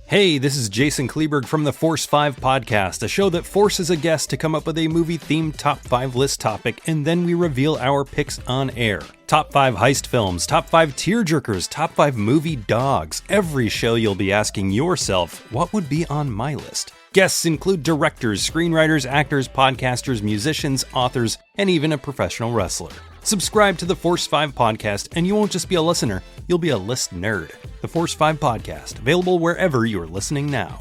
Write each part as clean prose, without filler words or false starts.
Hey, this is Jason Kleberg from the Force 5 podcast, a show that forces a guest to come up with a movie-themed top 5 list topic, and then we reveal our picks on air. Top 5 heist films, top 5 tearjerkers, top 5 movie dogs. Every show you'll be asking yourself, what would be on my list? Guests include directors, screenwriters, actors, podcasters, musicians, authors, and even a professional wrestler. Subscribe to the Force 5 podcast, and you won't just be a listener, you'll be a list nerd. The Force 5 podcast, available wherever you're listening now.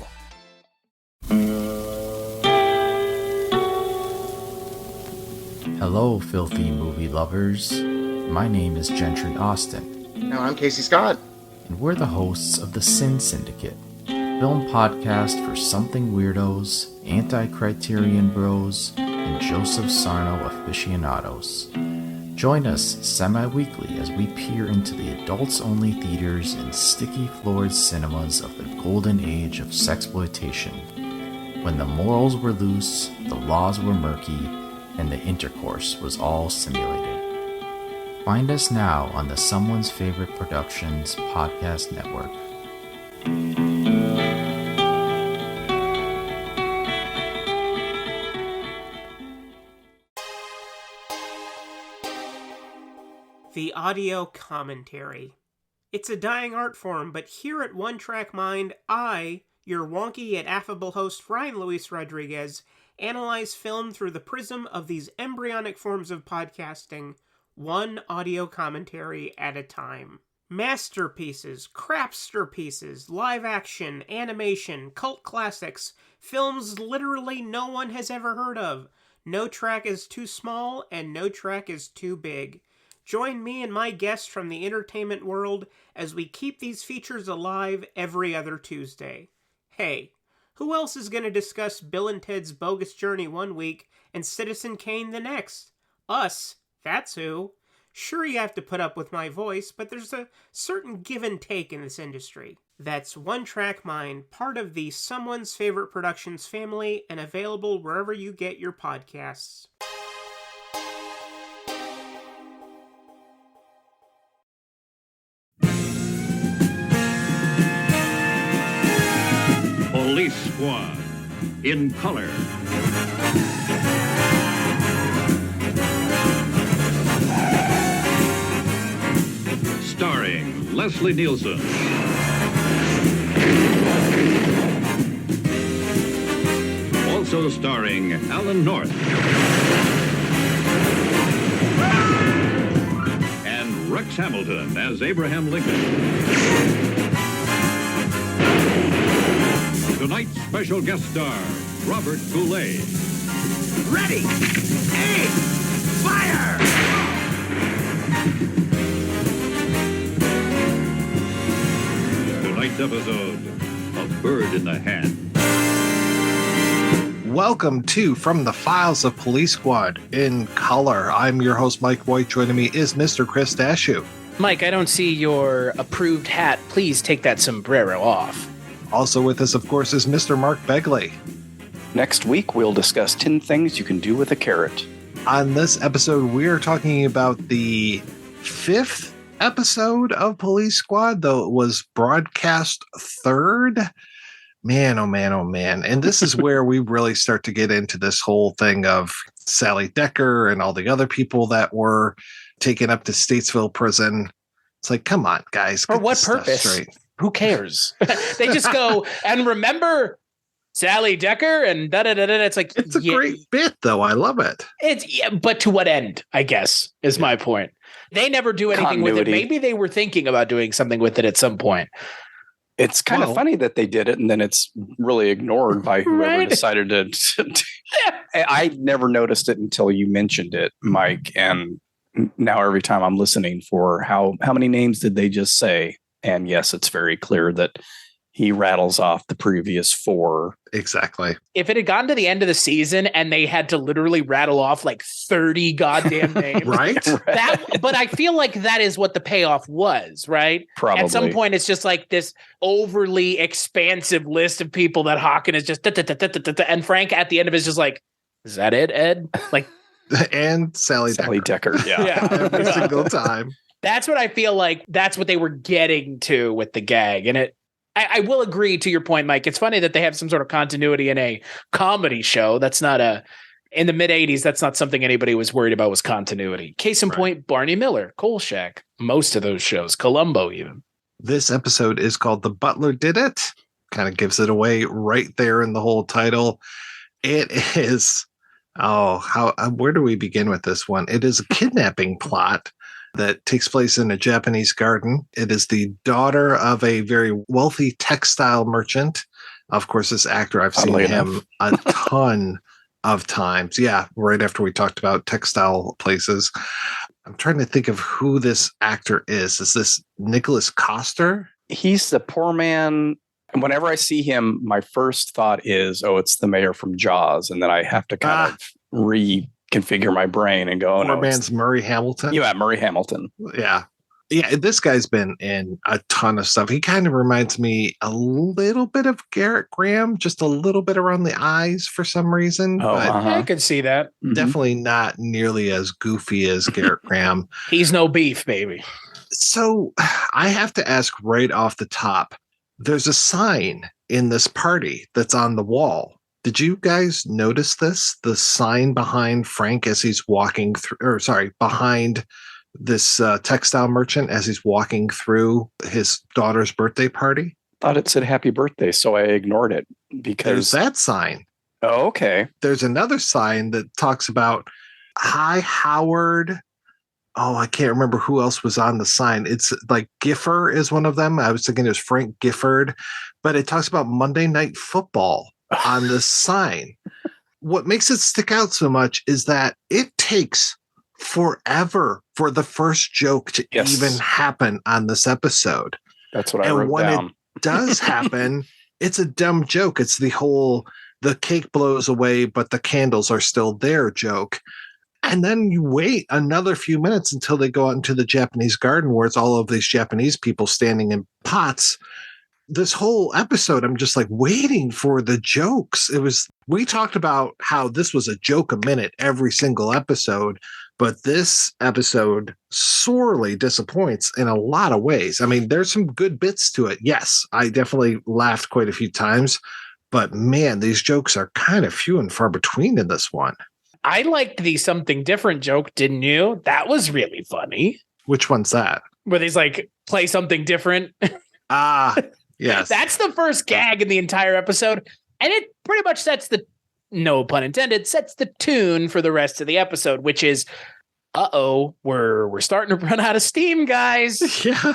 Hello, filthy movie lovers. My name is Gentry Austin. No, I'm Casey Scott. And we're the hosts of the Sin Syndicate, film podcast for something weirdos, anti-criterion bros, and Joseph Sarno aficionados. Join us semi-weekly as we peer into the adults-only theaters and sticky-floored cinemas of the golden age of sexploitation, when the morals were loose, the laws were murky, and the intercourse was all simulated. Find us now on the Someone's Favorite Productions podcast network. The audio commentary. It's a dying art form, but here at One Track Mind, I, your wonky yet affable host Ryan Luis Rodriguez, analyze film through the prism of these embryonic forms of podcasting, one audio commentary at a time. Masterpieces, crapster pieces, live action, animation, cult classics, films literally no one has ever heard of. No track is too small, and no track is too big. Join me and my guests from the entertainment world as we keep these features alive every other Tuesday. Hey, who else is going to discuss Bill and Ted's Bogus Journey one week and Citizen Kane the next? Us, that's who. Sure, you have to put up with my voice, but there's a certain give and take in this industry. That's One Track Mind, part of the Someone's Favorite Productions family and available wherever you get your podcasts. Police Squad in color. Starring Leslie Nielsen. Also starring Alan North. And Rex Hamilton as Abraham Lincoln. Tonight's special guest star, Robert Goulet. Ready! Aim! Fire! Tonight's episode, A Bird in the Hand. Welcome to From the Files of Police Squad in color. I'm your host, Mike White. Joining me is Mr. Chris Dashew. Mike, I don't see your approved hat. Please take that sombrero off. Also with us, of course, is Mr. Mark Begley. Next week, we'll discuss 10 things you can do with a carrot. On this episode, we are talking about the 5th episode of Police Squad, though it was broadcast 3rd. Man, oh man, oh man. And this is where we really start to get into this whole thing of Sally Decker and all the other people that were taken up to Statesville prison. It's like, come on, guys. For what purpose? Who cares? They just go, and remember Sally Decker and da-da-da-da. It's like, it's a great bit, though. I love it. But to what end, I guess, is my point. They never do anything with it. Maybe they were thinking about doing something with it at some point. It's kind of funny that they did it, and then it's really ignored by whoever decided to. I never noticed it until you mentioned it, Mike. And now every time I'm listening for how many names did they just say? And yes, it's very clear that he rattles off the previous 4. Exactly. If it had gotten to the end of the season and they had to literally rattle off like 30 goddamn names. Right? But I feel like that is what the payoff was, right? Probably. At some point, it's just like this overly expansive list of people that Hawken is just, and Frank at the end of it is just like, is that it, Ed? Like, and Sally Decker. Yeah. Every single time. That's what I feel like. That's what they were getting to with the gag. And I will agree to your point, Mike. It's funny that they have some sort of continuity in a comedy show. That's not in the mid 80s, that's not something anybody was worried about was continuity. Case in point, Barney Miller, Kolchak, most of those shows, Columbo even. This episode is called The Butler Did It. Kind of gives it away right there in the whole title. It is, where do we begin with this one? It is a kidnapping plot that takes place in a Japanese garden. It is the daughter of a very wealthy textile merchant. Of course, this actor, I've seen him a ton of times. Yeah, right after we talked about textile places. I'm trying to think of who this actor is. Is this Nicholas Coster? He's the poor man. And whenever I see him, my first thought is, it's the mayor from Jaws. And then I have to kind of reconfigure my brain and go, poor man's Murray Hamilton. Yeah, Murray Hamilton. Yeah. Yeah, this guy's been in a ton of stuff. He kind of reminds me a little bit of Garrett Graham, just a little bit around the eyes for some reason. I could see that. Definitely not nearly as goofy as Garrett Graham. He's no beef, baby. So I have to ask right off the top, there's a sign in this party that's on the wall. Did you guys notice this? The sign behind Frank as he's walking through, behind this textile merchant as he's walking through his daughter's birthday party? Thought it said happy birthday, so I ignored it because there's that sign. Oh, okay. There's another sign that talks about hi Howard. Oh, I can't remember who else was on the sign. It's like Gifford is one of them. I was thinking it was Frank Gifford, but it talks about Monday Night Football on this sign. What makes it stick out so much is that it takes forever for the first joke to even happen on this episode. That's what I wrote when down. It does happen, it's a dumb joke. It's the whole the cake blows away, but the candles are still there joke. And then you wait another few minutes until they go out into the Japanese garden where it's all of these Japanese people standing in pots. This whole episode, I'm just like waiting for the jokes. We talked about how this was a joke a minute every single episode, but this episode sorely disappoints in a lot of ways. I mean, there's some good bits to it. Yes, I definitely laughed quite a few times, but man, these jokes are kind of few and far between in this one. I liked the something different joke, didn't you? That was really funny. Which one's that? Where he's like, play something different. Yes. That's the first gag in the entire episode. And it pretty much sets the, no pun intended, sets the tune for the rest of the episode, which is, we're starting to run out of steam, guys. Yeah.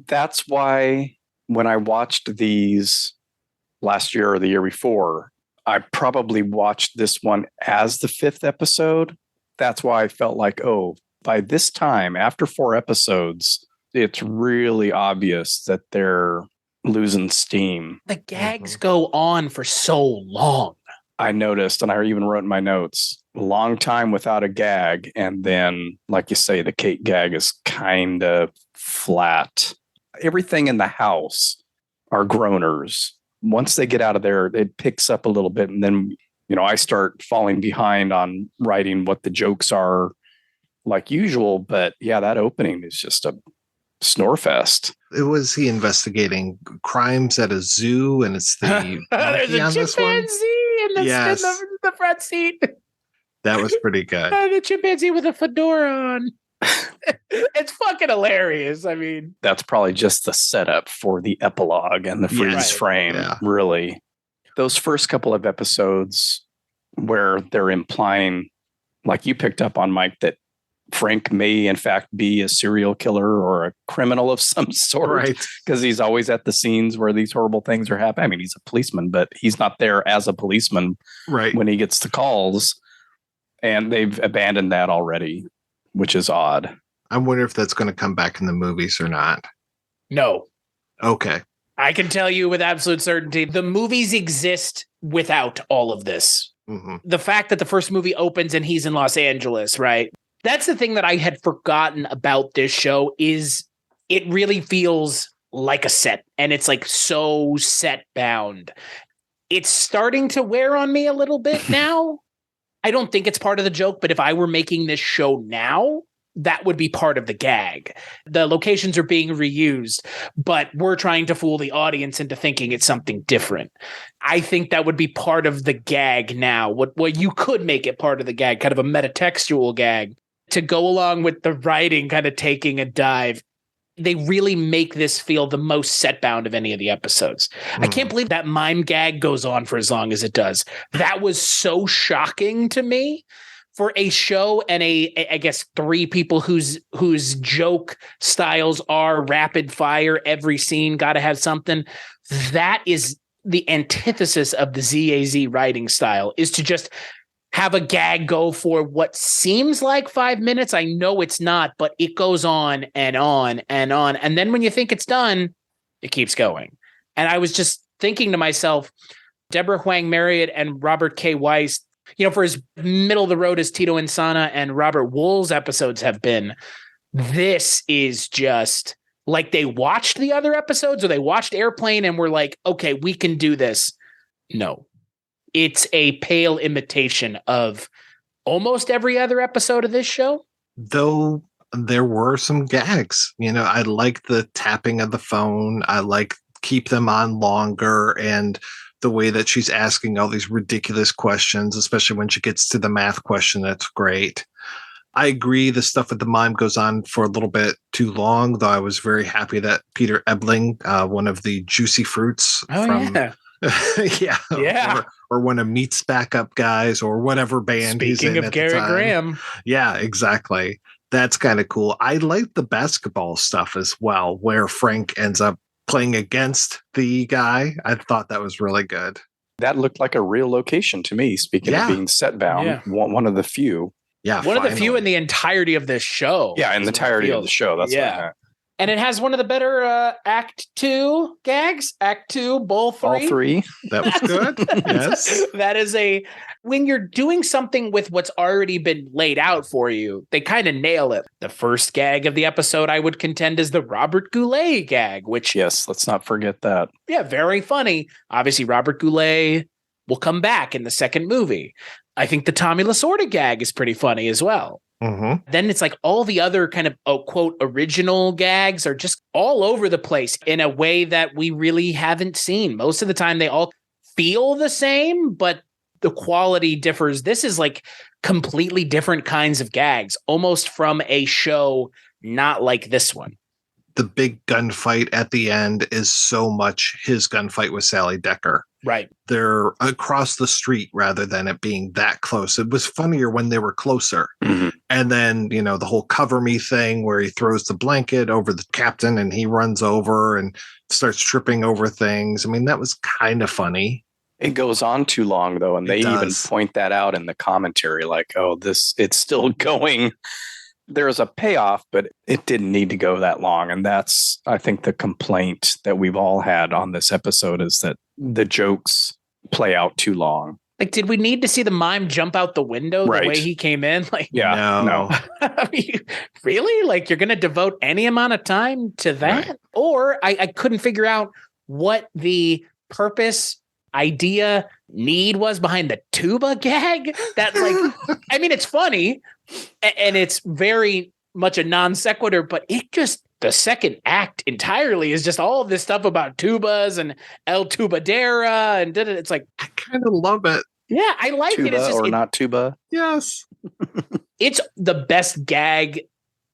That's why when I watched these last year or the year before, I probably watched this one as the 5th episode. That's why I felt like, by this time, after 4 episodes, it's really obvious that they're losing steam. The gags go on for so long. I noticed, and I even wrote in my notes, a long time without a gag. And then, like you say, the cake gag is kind of flat. Everything in the house are groaners. Once they get out of there, it picks up a little bit. And then, I start falling behind on writing what the jokes are like usual. But yeah, that opening is just a snore fest. It was he investigating crimes at a zoo, and it's the there's a chimpanzee in the front seat. That was pretty good. The chimpanzee with a fedora on. It's fucking hilarious. I mean, that's probably just the setup for the epilogue and the freeze frame. Yeah. Really, those first couple of episodes where they're implying, like you picked up on, Mike, that Frank may in fact be a serial killer or a criminal of some sort, right? Because he's always at the scenes where these horrible things are happening. I mean, he's a policeman, but he's not there as a policeman, right, when he gets the calls, and they've abandoned that already, which is odd. I wonder if that's going to come back in the movies or not. No. Okay. I can tell you with absolute certainty, the movies exist without all of this. Mm-hmm. The fact that the first movie opens and he's in Los Angeles, right? That's the thing that I had forgotten about this show is it really feels like a set, and it's like so set bound. It's starting to wear on me a little bit now. I don't think it's part of the joke, but if I were making this show now, that would be part of the gag. The locations are being reused, but we're trying to fool the audience into thinking it's something different. I think that would be part of the gag now. What you could make it part of the gag, kind of a metatextual gag, to go along with the writing kind of taking a dive. They really make this feel the most set-bound of any of the episodes. I can't believe that mime gag goes on for as long as it does. That was so shocking to me. For a show and I guess 3 people whose joke styles are rapid fire, every scene got to have something. That is the antithesis of the ZAZ writing style, is to just have a gag go for what seems like 5 minutes. I know it's not, but it goes on and on and on. And then when you think it's done, it keeps going. And I was just thinking to myself, Deborah Huang Marriott and Robert K. Weiss, for as middle of the road as Tito Insana and Robert Wool's episodes have been, this is just like they watched the other episodes or they watched Airplane and were like, okay, we can do this. No, it's a pale imitation of almost every other episode of this show. Though there were some gags, I like the tapping of the phone. I like keep them on longer, and the way that she's asking all these ridiculous questions, especially when she gets to the math question. That's great. I agree. The stuff with the mime goes on for a little bit too long, though I was very happy that Peter Ebling, one of the Juicy Fruits or one of Meat's backup guys or whatever band he's in. Speaking of Gary Graham. Yeah, exactly. That's kind of cool. I like the basketball stuff as well, where Frank ends up playing against the guy. I thought that was really good. That looked like a real location to me. Speaking of being set bound, one of the few. Yeah, one of the few in the entirety of this show. Yeah, in the entirety of the show. That's what I meant. And it has one of the better Act 2 gags. Act 2, Bull 3. All 3. That was good. Yes. That is when you're doing something with what's already been laid out for you, they kind of nail it. The first gag of the episode, I would contend, is the Robert Goulet gag, which... Yes, let's not forget that. Yeah, very funny. Obviously, Robert Goulet will come back in the second movie. I think the Tommy Lasorda gag is pretty funny as well. Mm-hmm. Then it's like all the other kind of, quote, original gags are just all over the place in a way that we really haven't seen. Most of the time, they all feel the same, but the quality differs. This is like completely different kinds of gags, almost from a show not like this one. The big gunfight at the end is so much his gunfight with Sally Decker. Right. They're across the street rather than it being that close. It was funnier when they were closer. Mm-hmm. And then, the whole cover me thing where he throws the blanket over the captain and he runs over and starts tripping over things. I mean, that was kind of funny. It goes on too long, though, and they even point that out in the commentary, like, oh, it's still going. There's a payoff, but it didn't need to go that long. And that's, I think, the complaint that we've all had on this episode, is that the jokes play out too long. Like, did we need to see the mime jump out the window the way he came in? Like, no. I mean, really? Like, you're going to devote any amount of time to that? Right. Or I couldn't figure out what the purpose, idea, need was behind the tuba gag. That, like, I mean, it's funny and it's very much a non sequitur, but it just, the second act entirely is just all of this stuff about tubas and El Tubadera and it's like, I kind of love it. Yeah, I like tuba it. It's just, not tuba. Yes. It's the best gag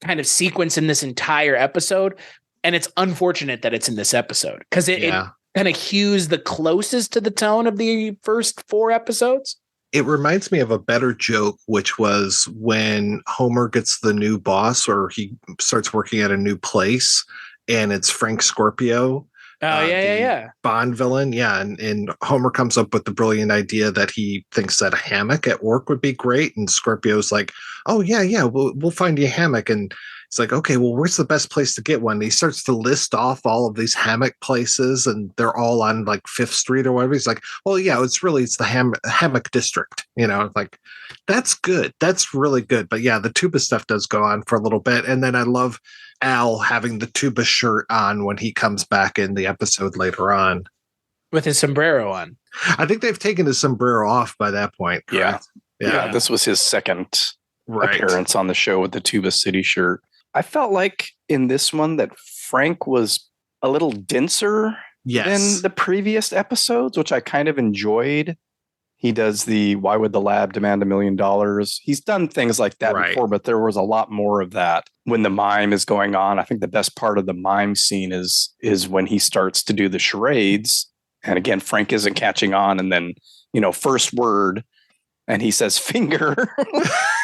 kind of sequence in this entire episode. And it's unfortunate that it's in this episode because it kind of hews the closest to the tone of the first 4 episodes. It reminds me of a better joke, which was when Homer gets the new boss or he starts working at a new place and it's Frank Scorpio. Bond villain. Yeah. And Homer comes up with the brilliant idea that he thinks that a hammock at work would be great. And Scorpio's like, oh, yeah, we'll find you a hammock. And it's like, okay, well, where's the best place to get one? And he starts to list off all of these hammock places and they're all on like 5th Street or whatever. He's like, well, yeah, it's the hammock district. Like, that's good. That's really good. But yeah, the tuba stuff does go on for a little bit. And then I love Al having the tuba shirt on when he comes back in the episode later on. With his sombrero on. I think they've taken his sombrero off by that point. Yeah. This was his second appearance on the show with the Tuba City shirt. I felt like in this one that Frank was a little denser than the previous episodes, which I kind of enjoyed. He does the "Why would the lab demand $1 million?" He's done things like that before, but there was a lot more of that when the mime is going on. I think the best part of the mime scene is when he starts to do the charades. And again, Frank isn't catching on. And then, first word, and he says finger.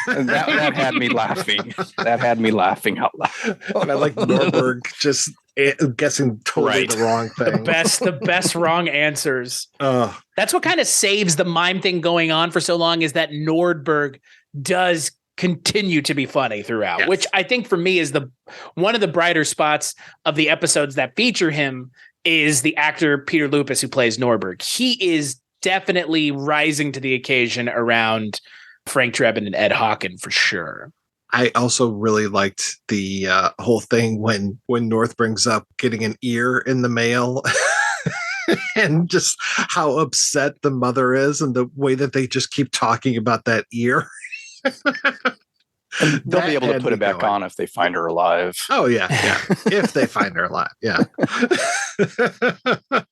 And that had me laughing. That had me laughing out loud. And I like Nordberg just guessing totally the wrong thing. The best wrong answers. That's what kind of saves the mime thing going on for so long, is that Nordberg does continue to be funny throughout, which I think for me is one of the brighter spots of the episodes that feature him is the actor Peter Lupus, who plays Nordberg. He is definitely rising to the occasion around Frank Drebin and Ed Hawken for sure. I also really liked the whole thing when North brings up getting an ear in the mail and just how upset the mother is and the way that they just keep talking about that ear. And they'll be able to put it back on if they find her alive. Oh, yeah. If they find her alive. Yeah.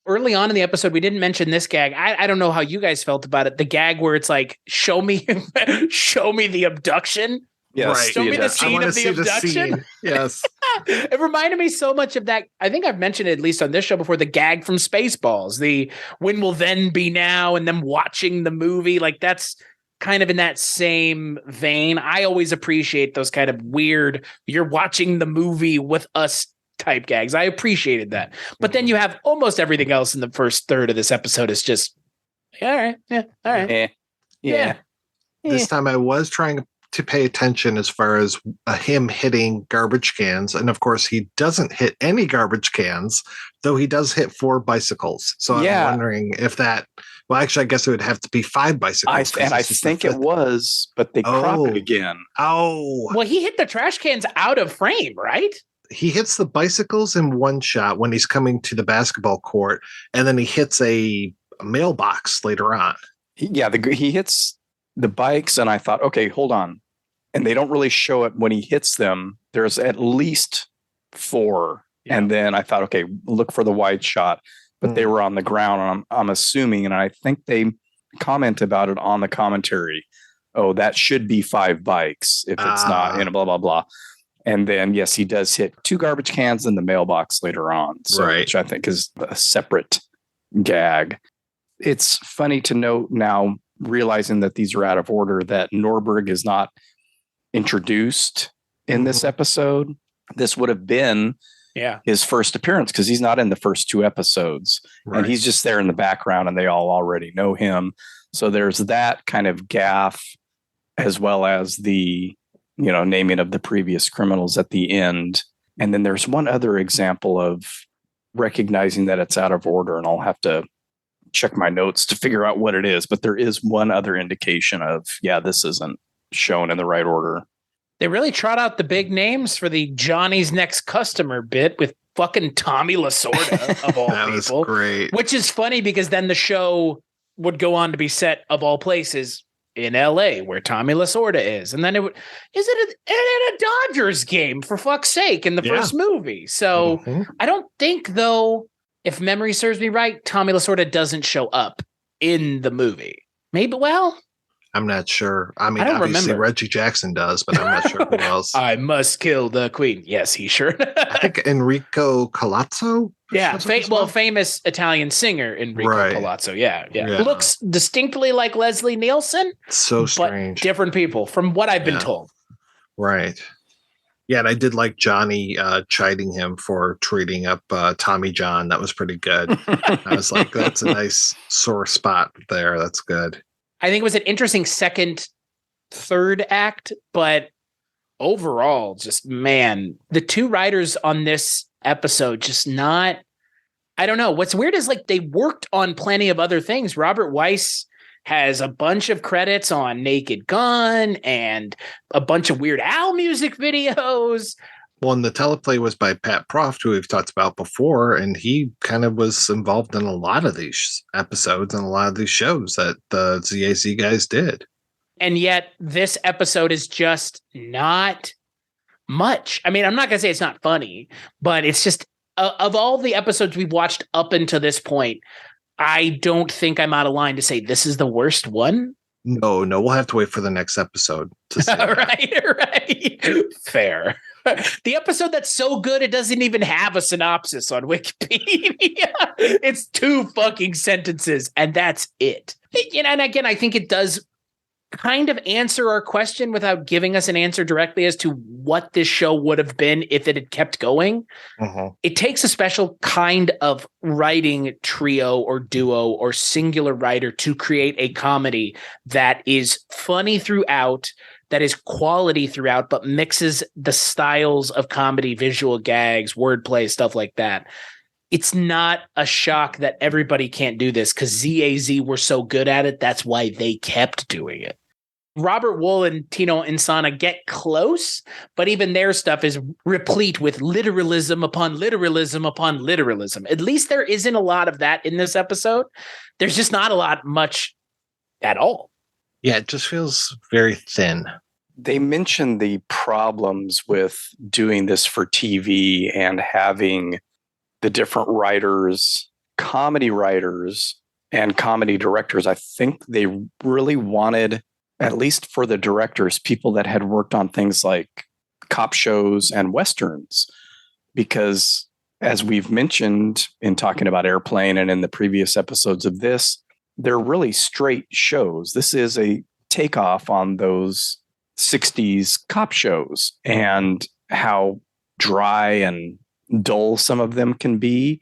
Early on in the episode, we didn't mention this gag. I don't know how you guys felt about it. The gag where it's like, show me the abduction. Yes, show me the scene of the abduction. Yes. It reminded me so much of that. I think I've mentioned it at least on this show before, the gag from Spaceballs, the when will then be now, and them watching the movie. Like that's kind of in that same vein. I always appreciate those kind of weird, you're watching the movie with us type gags. I appreciated that. But then you have almost everything else in the first third of this episode is just, all right. Yeah. All right. Yeah. This time I was trying to pay attention as far as him hitting garbage cans. And of course he doesn't hit any garbage cans, though he does hit 4 bicycles. So I'm wondering if that, well, actually, I guess it would have to be 5 bicycles. I think it was, but they crop it again. Oh. Well, he hit the trash cans out of frame, right? He hits the bicycles in one shot when he's coming to the basketball court, and then he hits a mailbox later on. Yeah, he hits the bikes, and I thought, okay, hold on. And they don't really show it when he hits them. There's at least 4. Yeah. And then I thought, okay, look for the wide shot. But they were on the ground, and I'm assuming, and I think they comment about it on the commentary. Oh, that should be 5 bikes if it's not, blah, blah, blah. And then, yes, he does hit 2 garbage cans in the mailbox later on, which I think is a separate gag. It's funny to note now, realizing that these are out of order, that Nordberg is not introduced in this episode. This would have been his first appearance because he's not in the first 2 episodes. Right. And he's just there in the background and they all already know him. So there's that kind of gaffe, as well as the, naming of the previous criminals at the end. And then there's one other example of recognizing that it's out of order, and I'll have to check my notes to figure out what it is. But there is one other indication of, this isn't shown in the right order. They really trot out the big names for the Johnny's Next Customer bit with fucking Tommy Lasorda of all that people. Was great. Which is funny because then the show would go on to be set, of all places, in LA, where Tommy Lasorda is. And then is it a Dodgers game, for fuck's sake, in the first movie? So I don't think, though, if memory serves me right, Tommy Lasorda doesn't show up in the movie. Maybe, I'm not sure. I mean, I don't obviously remember. Reggie Jackson does, but I'm not sure who else. I must kill the queen. Yes, he sure. I think Enrico Colazzo. Yeah, famous Italian singer Enrico Palazzo. Yeah. Looks distinctly like Leslie Nielsen. So strange. But different people, from what I've been told. Right. Yeah, and I did like Johnny chiding him for treating up Tommy John. That was pretty good. I was like, that's a nice sore spot there. That's good. I think it was an interesting third act, but overall, just, man, the 2 writers on this episode, just not, I don't know. What's weird is like they worked on plenty of other things. Robert Weiss has a bunch of credits on Naked Gun and a bunch of Weird Al music videos. Well, and the teleplay was by Pat Proft, who we've talked about before, and he kind of was involved in a lot of these episodes and a lot of these shows that the ZAZ guys did. And yet this episode is just not much. I mean, I'm not going to say it's not funny, but it's just of all the episodes we've watched up until this point, I don't think I'm out of line to say this is the worst one. No, we'll have to wait for the next episode to see. Right. Fair. The episode that's so good it doesn't even have a synopsis on Wikipedia. It's 2 fucking sentences, and that's it. And again, I think it does kind of answer our question without giving us an answer directly as to what this show would have been if it had kept going. It takes a special kind of writing trio or duo or singular writer to create a comedy that is funny throughout, that is quality throughout, but mixes the styles of comedy, visual gags, wordplay, stuff like that. It's not a shock that everybody can't do this because ZAZ were so good at it. That's why they kept doing it. Robert Wool and Tino Insana get close, but even their stuff is replete with literalism upon literalism upon literalism. At least there isn't a lot of that in this episode. There's just not a lot much at all. Yeah, it just feels very thin. They mentioned the problems with doing this for TV and having the different writers, comedy writers, and comedy directors. I think they really wanted, at least for the directors, people that had worked on things like cop shows and Westerns. Because as we've mentioned in talking about Airplane and in the previous episodes of this, they're really straight shows. This is a takeoff on those 60s cop shows and how dry and dull some of them can be.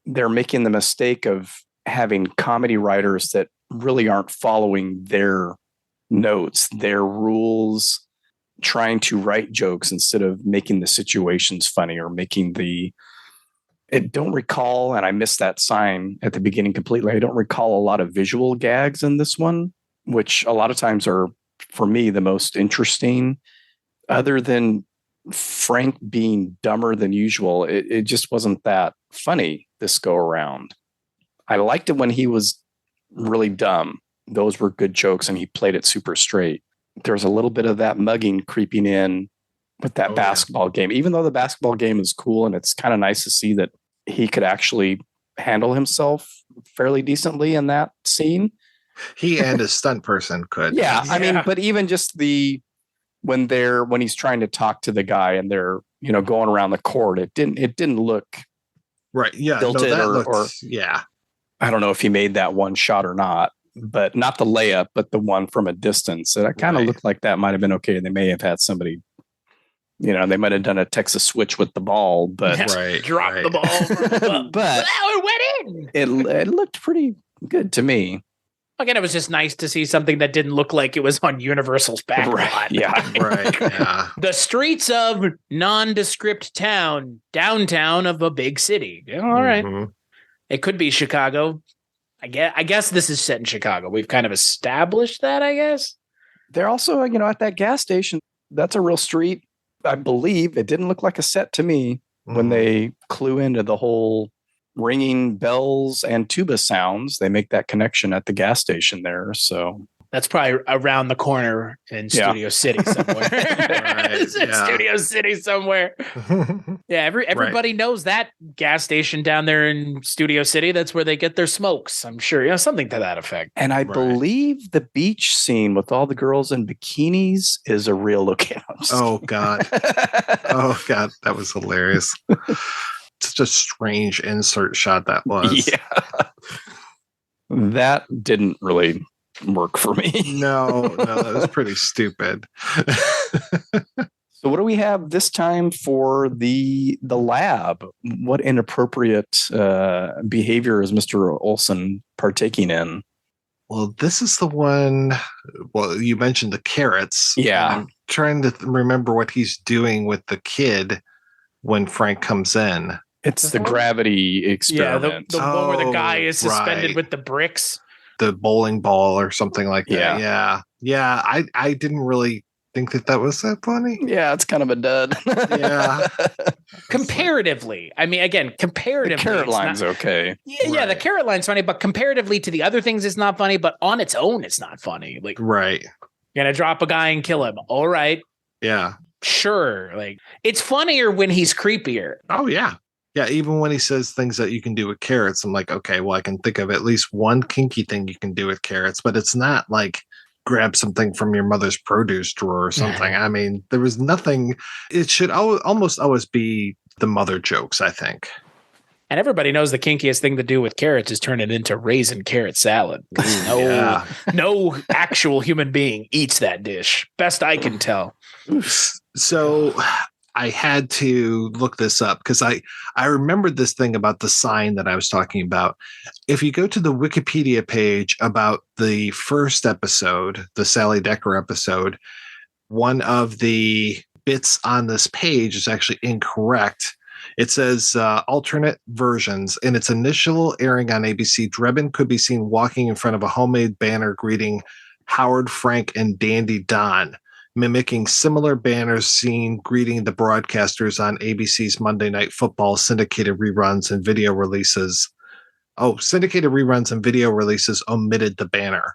They're making the mistake of having comedy writers that really aren't following their notes, their rules, trying to write jokes instead of making the situations funny or making I don't recall, and I missed that sign at the beginning completely. I don't recall a lot of visual gags in this one, which a lot of times are, for me, the most interesting. Other than Frank being dumber than usual, it just wasn't that funny this go around. I liked it when he was really dumb. Those were good jokes, and he played it super straight. There's a little bit of that mugging creeping in with that basketball game, even though the basketball game is cool, and it's kind of nice to see that he could actually handle himself fairly decently in that scene. He and his stunt person could. Yeah. I mean, but even just when he's trying to talk to the guy and they're, going around the court, it didn't look right. Yeah. tilted or yeah. I don't know if he made that one shot or not, but not the layup, but the one from a distance. It kind of looked like that might have been okay. They may have had somebody, they might have done a Texas switch with the ball, but drop the ball. But it went in. It looked pretty good to me. Again, it was just nice to see something that didn't look like it was on Universal's back lot. Yeah. Right. Yeah. The streets of nondescript downtown of a big city. Yeah, all right. It could be Chicago. I guess this is set in Chicago. We've kind of established that, I guess. They're also, at that gas station. That's a real street. I believe it didn't look like a set to me when they clue into the whole ringing bells and tuba sounds. They make that connection at the gas station there. So that's probably around the corner in Studio City somewhere. Studio City somewhere. Yeah, everybody knows that gas station down there in Studio City. That's where they get their smokes, I'm sure. Something to that effect. And I believe the beach scene with all the girls in bikinis is a real location. Oh, God. Oh, God. That was hilarious. Such a strange insert shot that was. Yeah. That didn't really work for me. No, that was pretty stupid. So what do we have this time for the lab? What inappropriate behavior is Mr. Olson partaking in? Well, this is the one. Well, you mentioned the carrots. Yeah. I'm trying to remember what he's doing with the kid when Frank comes in. It's the gravity experiment. Yeah, the one where the guy is suspended with the bricks. The bowling ball or something like that. Yeah. I didn't really think that was that funny. Yeah, it's kind of a dud. Yeah. Comparatively. I mean, again, comparatively. The carrot line's okay. Yeah, the carrot line's funny, but comparatively to the other things, it's not funny. But on its own, it's not funny. Right. Gonna drop a guy and kill him. All right. Yeah. Sure. Like, it's funnier when he's creepier. Oh, yeah. Yeah, even when he says things that you can do with carrots, I'm like, okay, well, I can think of at least one kinky thing you can do with carrots, but it's not like grab something from your mother's produce drawer or something. I mean, there was nothing. It should almost always be the mother jokes, I think. And everybody knows the kinkiest thing to do with carrots is turn it into raisin carrot salad. No actual human being eats that dish. Best I can tell. So I had to look this up because I remembered this thing about the sign that I was talking about. If you go to the Wikipedia page about the first episode, the Sally Decker episode, one of the bits on this page is actually incorrect. It says alternate versions. In its initial airing on ABC, Drebin could be seen walking in front of a homemade banner greeting Howard, Frank, and Dandy Don, mimicking similar banners seen greeting the broadcasters on ABC's Monday Night Football syndicated reruns and video releases. Oh, syndicated reruns and video releases omitted the banner.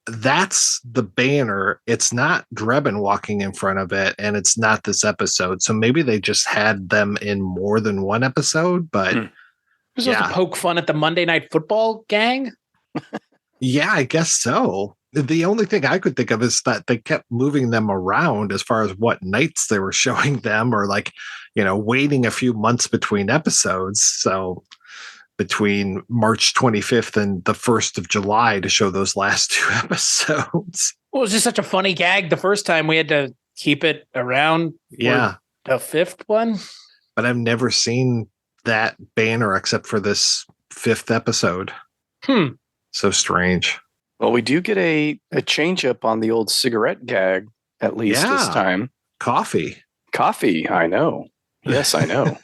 That's the banner. It's not Drebin walking in front of it, and it's not this episode. So maybe they just had them in more than one episode, but Was supposed to poke fun at the Monday Night Football gang? Yeah, I guess so. The only thing I could think of is that they kept moving them around as far as what nights they were showing them, or like, waiting a few months between episodes. So between March 25th and the 1st of July to show those last two episodes. Well, it was just such a funny gag the first time. We had to keep it around for the fifth one. But I've never seen that banner except for this fifth episode. So strange. Well, we do get a change up on the old cigarette gag, at least this time. Coffee, I know. Yes, I know.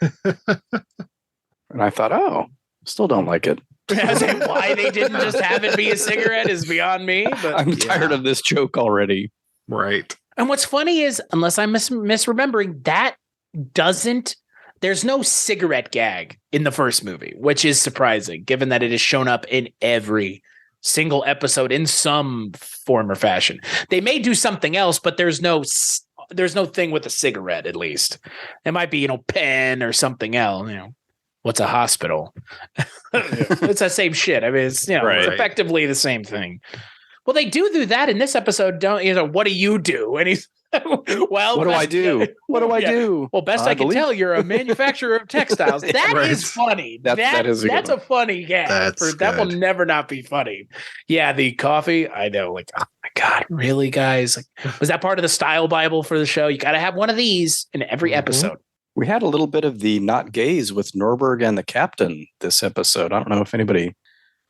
And I thought, still don't like it. Why they didn't just have it be a cigarette is beyond me. But I'm tired of this joke already. Right. And what's funny is, unless I'm misremembering, there's no cigarette gag in the first movie, which is surprising, given that it has shown up in every single episode in some form or fashion. They may do something else, but there's no thing with a cigarette, at least. It might be, pen or something else, What's a hospital? It's the same shit. I mean, it's it's effectively the same thing. Well, they do that in this episode, don't what do you do? And he's well, what do I do? What do I do? Well, best I can tell, you're a manufacturer of textiles. That is funny. That's a funny gag. That will never not be funny. Yeah, the coffee. I know. Like, oh my god, really, guys? Like, was that part of the style Bible for the show? You got to have one of these in every episode. We had a little bit of the not gays with Nordberg and the captain this episode. I don't know if anybody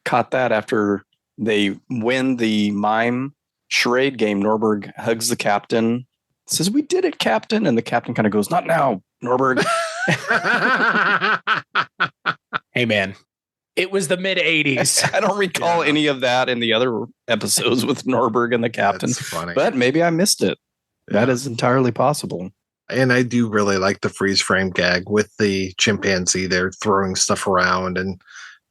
caught that. After they win the mime charade game, Nordberg hugs the captain, says, "We did it, Captain." And the captain kind of goes, "Not now, Nordberg." Hey, man. It was the mid-'80s. I don't recall any of that in the other episodes with Nordberg and the captain. That's funny. But maybe I missed it. That is entirely possible. And I do really like the freeze frame gag with the chimpanzee. They're throwing stuff around and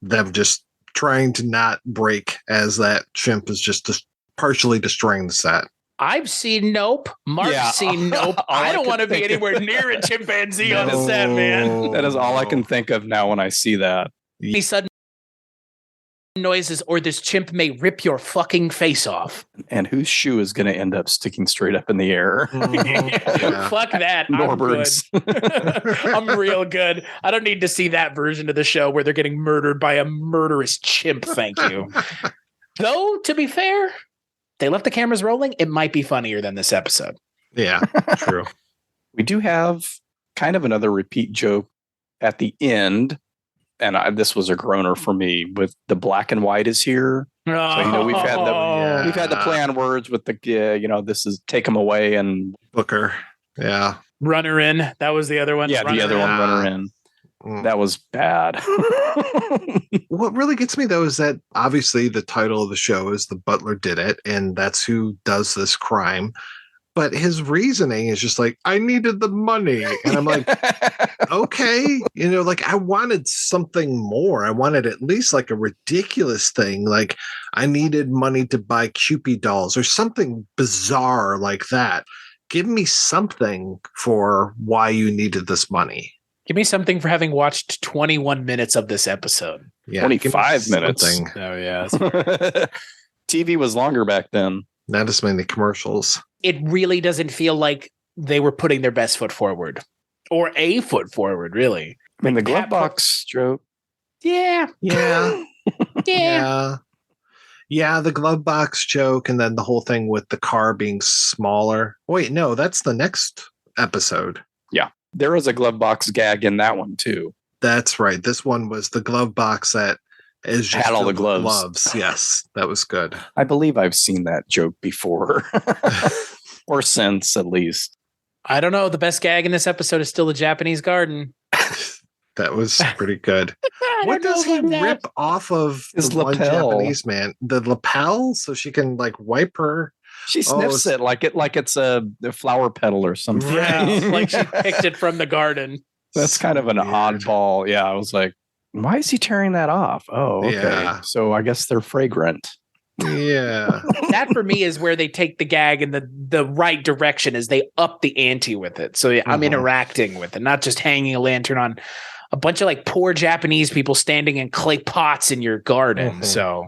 them just trying to not break as that chimp is just partially destroying the set. I've seen Nope. Mark's seen Nope. I don't want to be anywhere near a chimpanzee on a set, man. That is all I can think of now when I see that. Any sudden noises or this chimp may rip your fucking face off. And whose shoe is going to end up sticking straight up in the air? Fuck that. Nordberg's. I'm real good. I don't need to see that version of the show where they're getting murdered by a murderous chimp. Thank you. Though, to be fair, they left the cameras rolling. It might be funnier than this episode. Yeah, true. We do have kind of another repeat joke at the end. And this was a groaner for me with the black and white is here. So, we've had the play on words with the, this is take them away and Booker. Yeah. Runner in. That was the other one. Yeah. The other one, runner in. That was bad. What really gets me, though, is that obviously the title of the show is The Butler Did It, and that's who does this crime. But his reasoning is just like, I needed the money. And I'm like, okay, like I wanted something more. I wanted at least like a ridiculous thing. Like I needed money to buy Cupid dolls or something bizarre like that. Give me something for why you needed this money. Give me something for having watched 21 minutes of this episode. Yeah, 25 minutes. Oh, yeah. TV was longer back then. Not as many commercials. It really doesn't feel like they were putting their best foot forward or a foot forward, really. I mean, the glove box joke. Yeah. Yeah. Yeah. Yeah, the glove box joke, and then the whole thing with the car being smaller. Wait, no, that's the next episode. Yeah, there was a glove box gag in that one, too. That's right. This one was the glove box that is just had all the filled with gloves. Yes, that was good. I believe I've seen that joke before. Or since, at least. I don't know. The best gag in this episode is still the Japanese garden. That was pretty good. What does he rip off of his the one lapel? Japanese man? The lapel, so she can like wipe her. She sniffs it like it's a flower petal or something. Yeah, like she picked it from the garden. That's kind of an oddball. Yeah, I was like, why is he tearing that off? Oh, okay. Yeah. So I guess they're fragrant. Yeah. That for me is where they take the gag in the right direction, is they up the ante with it. So I'm interacting with it, not just hanging a lantern on a bunch of like poor Japanese people standing in clay pots in your garden. So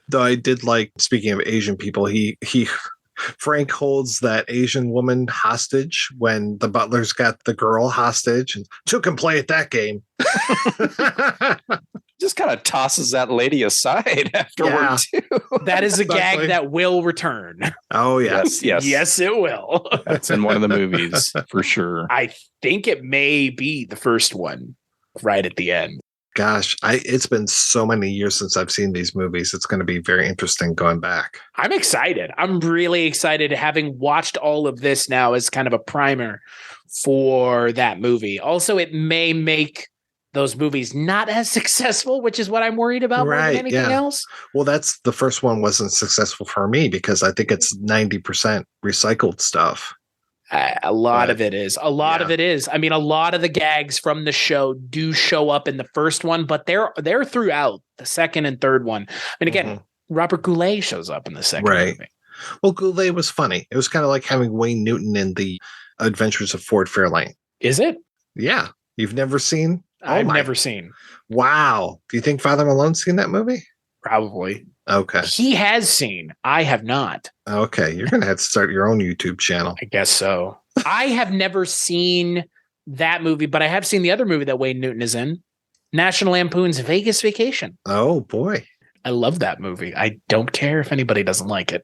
though I did like, speaking of Asian people, he Frank holds that Asian woman hostage when the butlers got the girl hostage and took him play at that game. Just kind of tosses that lady aside afterward, too. That is a gag that will return. Oh, yes. Yes, it will. That's in one of the movies for sure. I think it may be the first one right at the end. Gosh, it's been so many years since I've seen these movies. It's going to be very interesting going back. I'm excited. I'm really excited, having watched all of this now as kind of a primer for that movie. Also, it may make those movies not as successful, which is what I'm worried about more than anything else. Well, that's the first one wasn't successful for me because I think it's 90% recycled stuff. A lot of it is. A lot of it is. I mean, a lot of the gags from the show do show up in the first one, but they're throughout the second and third one. I mean, again, Robert Goulet shows up in the second movie. Well, Goulet was funny. It was kind of like having Wayne Newton in the Adventures of Ford Fairlane. Is it? Yeah. You've never seen? I've never seen. Wow. Do you think Father Malone's seen that movie? Probably. Okay. He has seen. I have not. Okay. You're going to have to start your own YouTube channel. I guess so. I have never seen that movie, but I have seen the other movie that Wayne Newton is in, National Lampoon's Vegas Vacation. Oh, boy. I love that movie. I don't care if anybody doesn't like it.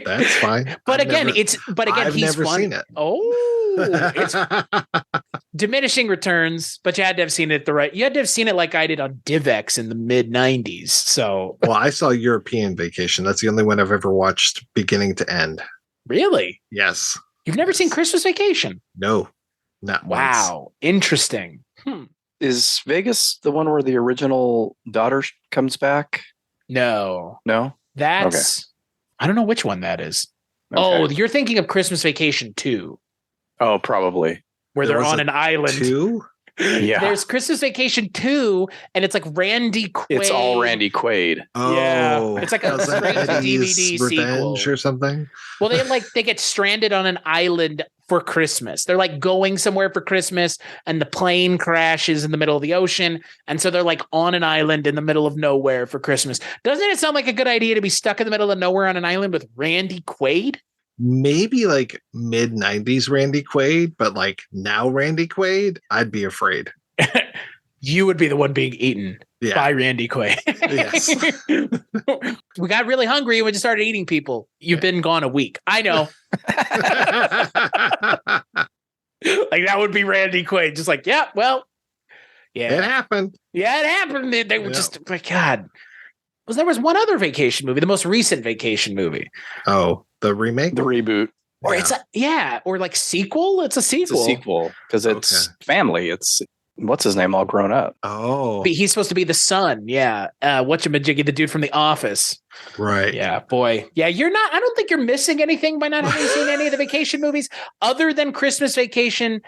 That's fine. But I've he's never funny. seen it. Oh, it's diminishing returns, but you had to have seen it you had to have seen it like I did on DivX in the mid 90s. So, well, I saw European Vacation. That's the only one I've ever watched beginning to end. Really? Yes. You've never seen Christmas Vacation? No, not once. Wow. Interesting. Is Vegas the one where the original daughter comes back? No. Okay. That's, I don't know which one that is. Okay. Oh, you're thinking of Christmas Vacation 2. Oh, probably. Where they're on an island. 2? Yeah. There's Christmas Vacation 2, and it's like Randy Quaid. It's all Randy Quaid. Oh, yeah. It's like a was that straight to Eddie's DVD Revenge sequel or something. Well, they get stranded on an island for Christmas. They're like going somewhere for Christmas, and the plane crashes in the middle of the ocean, and so they're like on an island in the middle of nowhere for Christmas. Doesn't it sound like a good idea to be stuck in the middle of nowhere on an island with Randy Quaid? Maybe like mid 90s Randy Quaid, but like now Randy Quaid, I'd be afraid. You would be the one being eaten by Randy Quaid. Yes. We got really hungry and we just started eating people. You've been gone a week. I know. Like that would be Randy Quaid. Just like, yeah, well, yeah. It happened. Yeah, it happened. They were just, my God. There was one other vacation movie, the most recent vacation movie. Oh, the remake? The reboot. Or or like sequel. It's a sequel. It's a sequel because it's family. It's what's his name all grown up. Oh, He's supposed to be the son. Yeah. Whatchamajiggy, the dude from The Office. right. Yeah, boy. Yeah, I don't think you're missing anything by not having seen any of the vacation movies other than Christmas Vacation.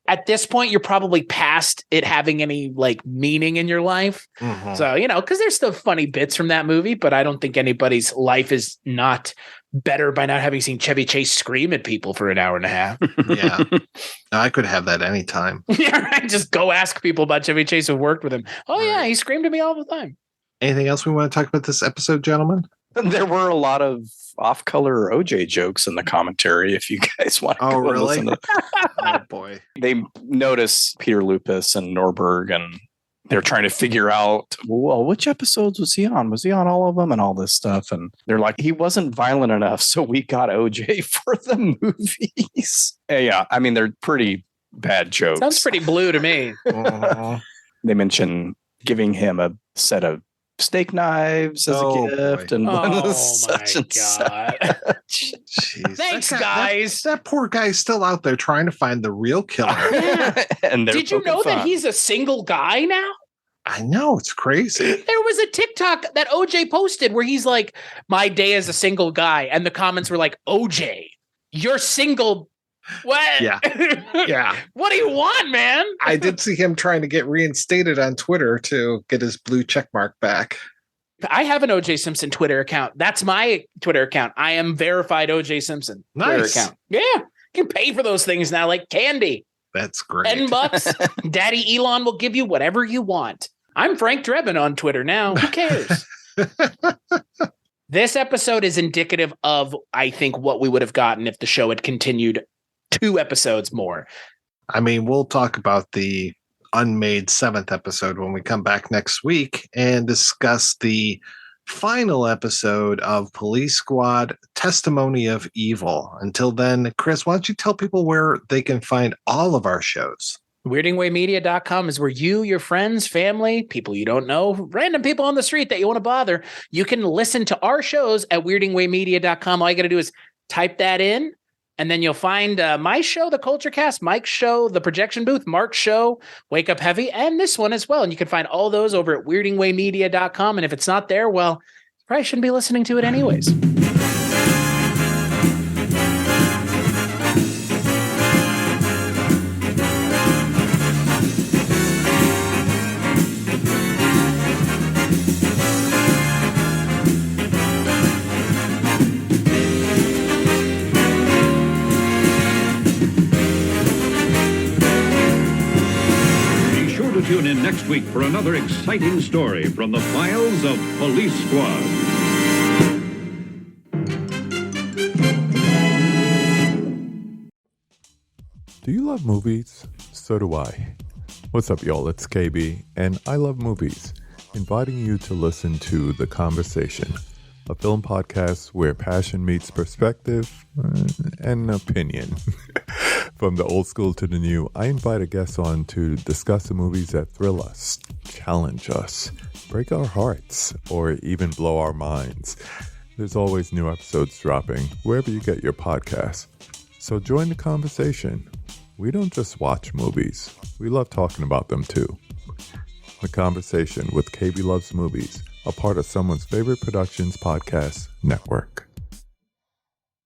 At this point, you're probably past it having any like meaning in your life. Mm-hmm. So, because there's still funny bits from that movie, but I don't think anybody's life is not better by not having seen Chevy Chase scream at people for an hour and a half. Yeah. I could have that anytime. Yeah, right. Just go ask people about Chevy Chase who worked with him. Oh, yeah, he screamed at me all the time. Anything else we want to talk about this episode, gentlemen? There were a lot of off-color OJ jokes in the commentary. If you guys want to Oh, go really? listen to Oh, boy. they notice Peter Lupus and Nordberg, and they're trying to figure out, well, which episodes was he on? Was he on all of them and all this stuff? And they're like, he wasn't violent enough, so we got OJ for the movies. Yeah, I mean, they're pretty bad jokes. Sounds pretty blue to me. They mention giving him a set of steak knives as a gift, and such and such. Jeez. Thanks, That guys. That poor guy's still out there trying to find the real killer. And Did you know that he's a single guy now? I know, it's crazy. There was a TikTok that OJ posted where he's like, my day as a single guy. And the comments were like, OJ, you're single. What? Yeah. Yeah. What do you want, man? I did see him trying to get reinstated on Twitter to get his blue check mark back. I have an OJ Simpson Twitter account. That's my Twitter account. I am verified OJ Simpson Twitter Nice. account. Yeah. You can pay for those things now like candy. That's great. $10. Daddy Elon will give you whatever you want. I'm Frank Drebin on Twitter now. Who cares? This episode is indicative of, I think, what we would have gotten if the show had continued 2 episodes more. I mean, we'll talk about the unmade 7th episode when we come back next week and discuss the final episode of Police Squad Testimony of Evil. Until then, Chris, why don't you tell people where they can find all of our shows? WeirdingWayMedia.com is where you, your friends, family, people you don't know, random people on the street that you want to bother, you can listen to our shows at WeirdingWayMedia.com. All you got to do is type that in, and then you'll find my show, The Culture Cast, Mike's show, The Projection Booth, Mark's show, Wake Up Heavy, and this one as well. And you can find all those over at WeirdingWayMedia.com. And if it's not there, well, you probably shouldn't be listening to it anyways. Tune in next week for another exciting story from the files of Police Squad. Do you love movies? So do I. What's up, y'all? It's KB, and I love movies. Inviting you to listen to The Conversation, a film podcast where passion meets perspective and opinion. From the old school to the new, I invite a guest on to discuss the movies that thrill us, challenge us, break our hearts, or even blow our minds. There's always new episodes dropping wherever you get your podcasts. So join the conversation. We don't just watch movies. We love talking about them too. The Conversation with KB Loves Movies, a part of Someone's Favorite Productions podcast network.